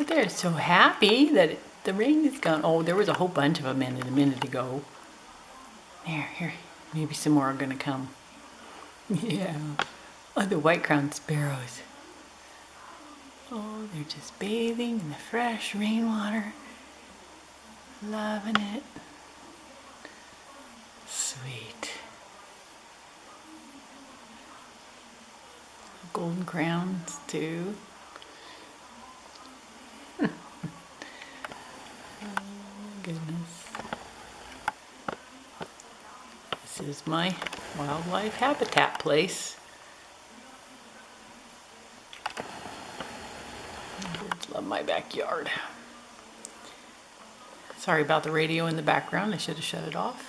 They're so happy that the rain is gone. Oh, there was a whole bunch of them in it a minute ago. Here, maybe some more are gonna come. Yeah, oh, the white-crowned sparrows. Oh, they're just bathing in the fresh rainwater. Loving it. Sweet. Golden crowns too. Oh goodness. This is my wildlife habitat place. Birds love my backyard. Sorry about the radio in the background. I should have shut it off.